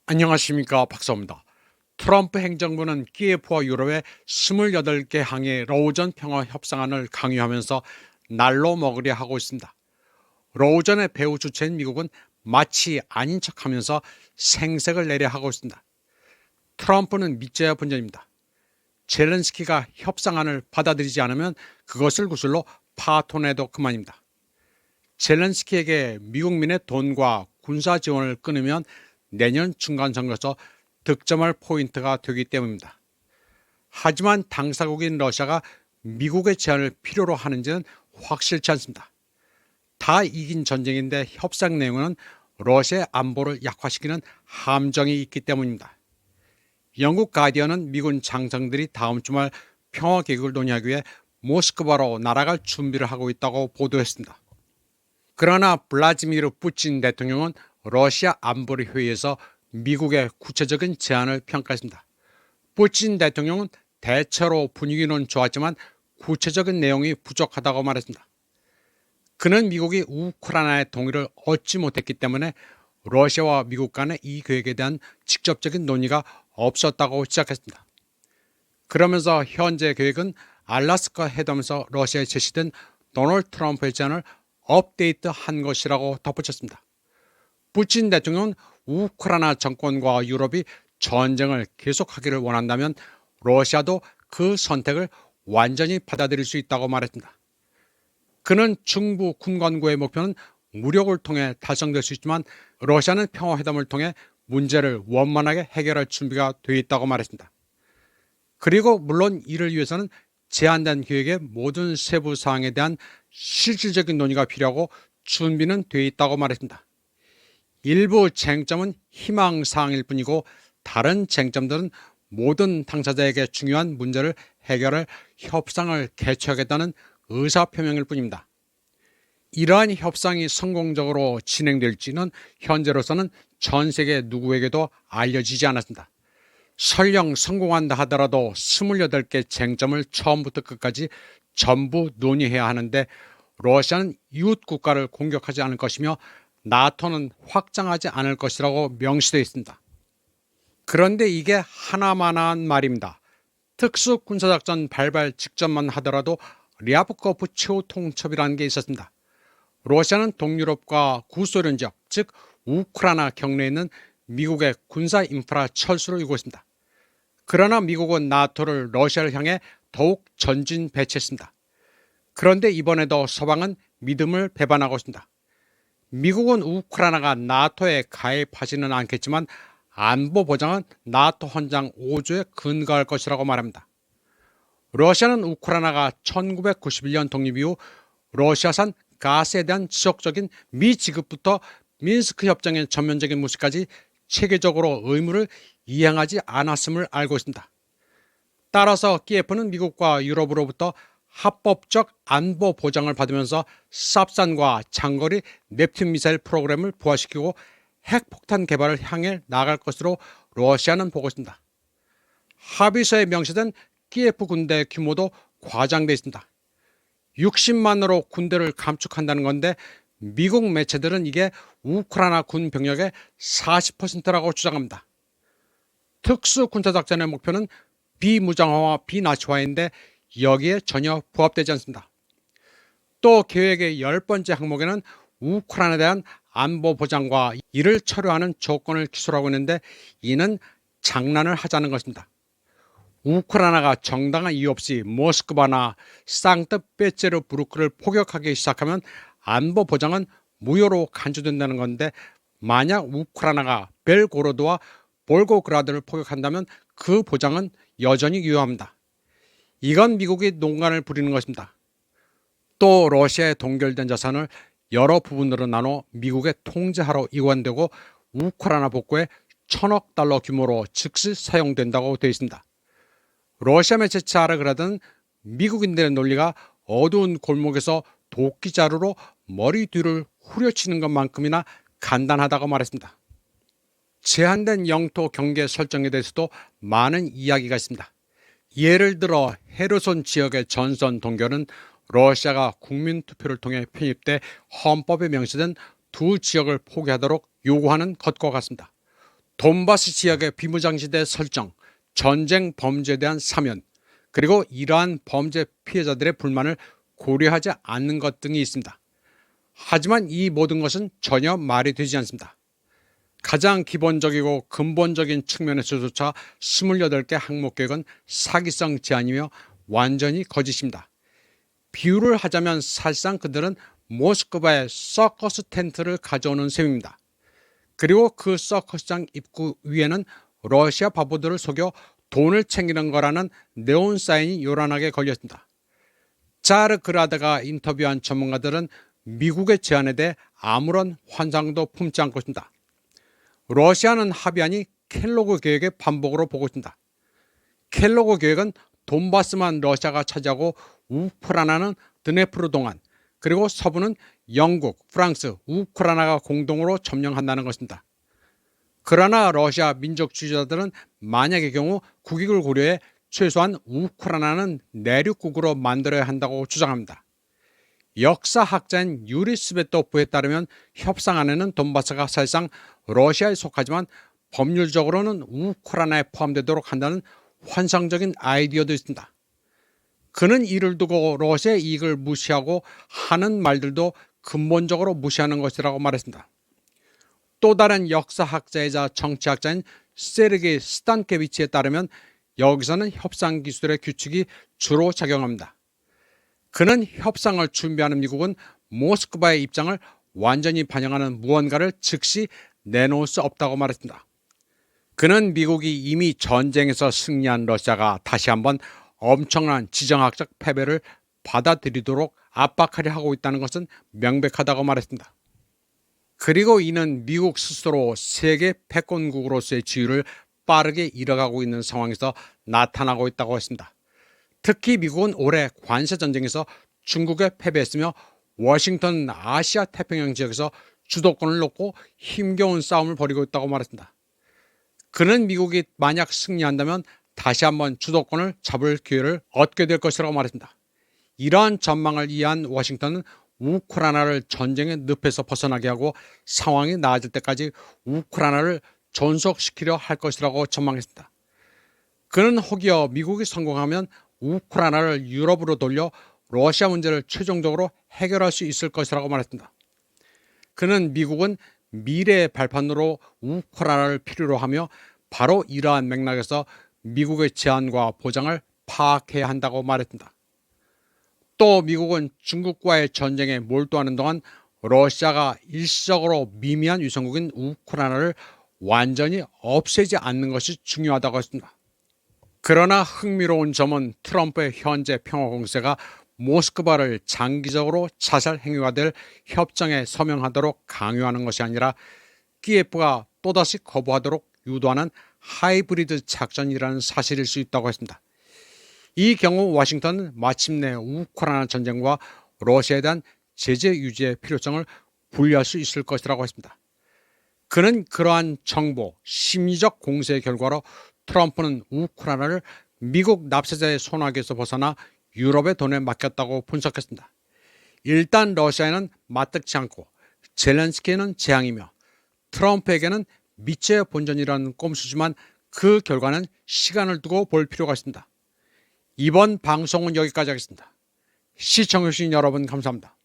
안녕하십니까, 박사입니다. 트럼프 행정부는 키예프와 유럽의 28개 항의 러우전 평화 협상안을 강요하면서 날로 먹으려 하고 있습니다. 러우전의 배후 주체인 미국은 마치 아닌 척하면서 생색을 내려 하고 있습니다. 트럼프는 믿져야 본전입니다. 젤렌스키가 협상안을 받아들이지 않으면 그것을 구슬로 파토내도 그만입니다. 젤렌스키에게 미국민의 돈과 군사 지원을 끊으면 내년 중간선거에서 득점할 포인트가 되기 때문입니다. 하지만 당사국인 러시아가 미국의 제안을 필요로 하는지는 확실치 않습니다. 다 이긴 전쟁인데 협상 내용은 러시아의 안보를 약화시키는 함정이 있기 때문입니다. 영국 가디언은 미군 장성들이 다음 주말 평화 계획을 논의하기 위해 모스크바로 날아갈 준비를 하고 있다고 보도했습니다. 그러나 블라디미르 푸틴 대통령은 러시아 안보리 회의에서 미국의 구체적인 제안을 평가했습니다. 푸틴 대통령은 대체로 분위기는 좋았지만 구체적인 내용이 부족하다고 말했습니다. 그는 미국이 우크라이나의 동의를 얻지 못했기 때문에 러시아와 미국 간의 이 계획에 대한 직접적인 논의가 없었다고 시작했습니다. 그러면서 현재 계획은 알래스카 회담에서 러시아에 제시된 도널드 트럼프의 제안을 업데이트한 것이라고 덧붙였습니다. 푸틴 대통령은 우크라이나 정권과 유럽이 전쟁을 계속하기를 원한다면 러시아도 그 선택을 완전히 받아들일 수 있다고 말했습니다. 그는 중부 군관구의 목표는 무력을 통해 달성될 수 있지만 러시아는 평화회담을 통해 문제를 원만하게 해결할 준비가 되어 있다고 말했습니다. 그리고 물론 이를 위해서는 제안된 계획의 모든 세부 사항에 대한 실질적인 논의가 필요하고 준비는 되어 있다고 말했습니다. 일부 쟁점은 희망사항일 뿐이고 다른 쟁점들은 모든 당사자에게 중요한 문제를 해결할 협상을 개최하겠다는 의사표명일 뿐입니다. 이러한 협상이 성공적으로 진행될지는 현재로서는 전 세계 누구에게도 알려지지 않았습니다. 설령 성공한다 하더라도 28개 쟁점을 처음부터 끝까지 전부 논의해야 하는데 러시아는 이웃 국가를 공격하지 않을 것이며 나토는 확장하지 않을 것이라고 명시되어 있습니다. 그런데 이게 하나만한 말입니다. 특수군사작전 발발 직전만 하더라도 리아프코프 최후 통첩이라는 게 있었습니다. 러시아는 동유럽과 구소련 지역, 즉 우크라이나 경내에 있는 미국의 군사 인프라 철수를 이루고 있습니다. 그러나 미국은 나토를 러시아를 향해 더욱 전진 배치했습니다. 그런데 이번에도 서방은 믿음을 배반하고 있습니다. 미국은 우크라이나가 나토에 가입하지는 않겠지만 안보 보장은 나토 헌장 5조에 근거할 것이라고 말합니다. 러시아는 우크라이나가 1991년 독립 이후 러시아산 가스에 대한 지속적인 미지급부터 미인스크 협정의 전면적인 무시까지 체계적으로 의무를 이행하지 않았음을 알고 있습니다. 따라서 키예프는 미국과 유럽으로부터 합법적 안보 보장을 받으면서 쌉산과 장거리 넵튠 미사일 프로그램을 부활시키고 핵폭탄 개발을 향해 나갈 것으로 러시아는 보고 있습니다. 합의서에 명시된 키예프 군대 규모도 과장되어 있습니다. 60만으로 군대를 감축한다는 건데 미국 매체들은 이게 우크라이나 군 병력의 40%라고 주장합니다. 특수군사작전의 목표는 비무장화와 비나치화인데 여기에 전혀 부합되지 않습니다. 또 계획의 10번째 항목에는 우크라이나에 대한 안보 보장과 이를 철회하는 조건을 기술하고 있는데 이는 장난을 하자는 것입니다. 우크라이나가 정당한 이유 없이 모스크바나 상트페테르부르크를 포격하기 시작하면 안보 보장은 무효로 간주된다는 건데 만약 우크라이나가 벨고로드와 볼고그라드를 포격한다면 그 보장은 여전히 유효합니다. 이건 미국이 농간을 부리는 것입니다. 또 러시아에 동결된 자산을 여러 부분으로 나눠 미국에 통제하러 이관되고 우크라이나 복구에 1,000억 달러 규모로 즉시 사용된다고 되어 있습니다. 러시아 매체 차라 그러던 미국인들의 논리가 어두운 골목에서 도끼자루로 머리 뒤를 후려치는 것만큼이나 간단하다고 말했습니다. 제한된 영토 경계 설정에 대해서도 많은 이야기가 있습니다. 예를 들어 헤르손 지역의 전선 동결은 러시아가 국민투표를 통해 편입돼 헌법에 명시된 두 지역을 포기하도록 요구하는 것과 같습니다. 돈바스 지역의 비무장지대 설정, 전쟁 범죄에 대한 사면, 그리고 이러한 범죄 피해자들의 불만을 고려하지 않는 것 등이 있습니다. 하지만 이 모든 것은 전혀 말이 되지 않습니다. 가장 기본적이고 근본적인 측면에서조차 28개 항목 계획은 사기성 제안이며 완전히 거짓입니다. 비유를 하자면 사실상 그들은 모스크바에 서커스 텐트를 가져오는 셈입니다. 그리고 그 서커스장 입구 위에는 러시아 바보들을 속여 돈을 챙기는 거라는 네온 사인이 요란하게 걸렸습니다. 자르그라드가 인터뷰한 전문가들은 미국의 제안에 대해 아무런 환상도 품지 않고 있습니다. 러시아는 합의안이 켈로그 계획의 반복으로 보고 있습니다. 켈로그 계획은 돈바스만 러시아가 차지하고 우크라이나는 드네프르 동안, 그리고 서부는 영국, 프랑스, 우크라이나가 공동으로 점령한다는 것입니다. 그러나 러시아 민족주의자들은 만약의 경우 국익을 고려해 최소한 우크라이나는 내륙국으로 만들어야 한다고 주장합니다. 역사학자인 유리 스베토프에 따르면 협상안에는 돈바스가 사실상 러시아에 속하지만 법률적으로는 우크라이나에 포함되도록 한다는 환상적인 아이디어도 있습니다. 그는 이를 두고 러시아의 이익을 무시하고 하는 말들도 근본적으로 무시하는 것이라고 말했습니다. 또 다른 역사학자이자 정치학자인 세르게이 스탄케비치에 따르면 여기서는 협상 기술의 규칙이 주로 작용합니다. 그는 협상을 준비하는 미국은 모스크바의 입장을 완전히 반영하는 무언가를 즉시 내놓을 수 없다고 말했습니다. 그는 미국이 이미 전쟁에서 승리한 러시아가 다시 한번 엄청난 지정학적 패배를 받아들이도록 압박하려 하고 있다는 것은 명백하다고 말했습니다. 그리고 이는 미국 스스로 세계 패권국으로서의 지위를 빠르게 잃어가고 있는 상황에서 나타나고 있다고 했습니다. 특히 미국은 올해 관세전쟁에서 중국에 패배했으며 워싱턴 아시아 태평양 지역에서 주도권을 놓고 힘겨운 싸움을 벌이고 있다고 말했습니다. 그는 미국이 만약 승리한다면 다시 한번 주도권을 잡을 기회를 얻게 될 것이라고 말했습니다. 이러한 전망을 이해한 워싱턴은 우크라이나를 전쟁의 늪에서 벗어나게 하고 상황이 나아질 때까지 우크라이나를 존속시키려 할 것이라고 전망했습니다. 그는 혹여 미국이 성공하면 우크라이나를 유럽으로 돌려 러시아 문제를 최종적으로 해결할 수 있을 것이라고 말했습니다. 그는 미국은 미래의 발판으로 우크라이나를 필요로 하며 바로 이러한 맥락에서 미국의 제안과 보장을 파악해야 한다고 말했습니다. 또 미국은 중국과의 전쟁에 몰두하는 동안 러시아가 일시적으로 미미한 위성국인 우크라이나를 완전히 없애지 않는 것이 중요하다고 했습니다. 그러나 흥미로운 점은 트럼프의 현재 평화 공세가 모스크바를 장기적으로 자살 행위화될 협정에 서명하도록 강요하는 것이 아니라 키예프가 또다시 거부하도록 유도하는 하이브리드 작전이라는 사실일 수 있다고 했습니다. 이 경우 워싱턴은 마침내 우크라이나 전쟁과 러시아에 대한 제재 유지의 필요성을 분리할 수 있을 것이라고 했습니다. 그는 그러한 정보, 심리적 공세의 결과로 트럼프는 우크라이나를 미국 납세자의 손아귀에서 벗어나 유럽의 돈에 맡겼다고 분석했습니다. 일단 러시아에는 맞닿지 않고 젤렌스키에는 재앙이며 트럼프에게는 미치의 본전이라는 꼼수지만 그 결과는 시간을 두고 볼 필요가 있습니다. 이번 방송은 여기까지 하겠습니다. 시청해주신 여러분 감사합니다.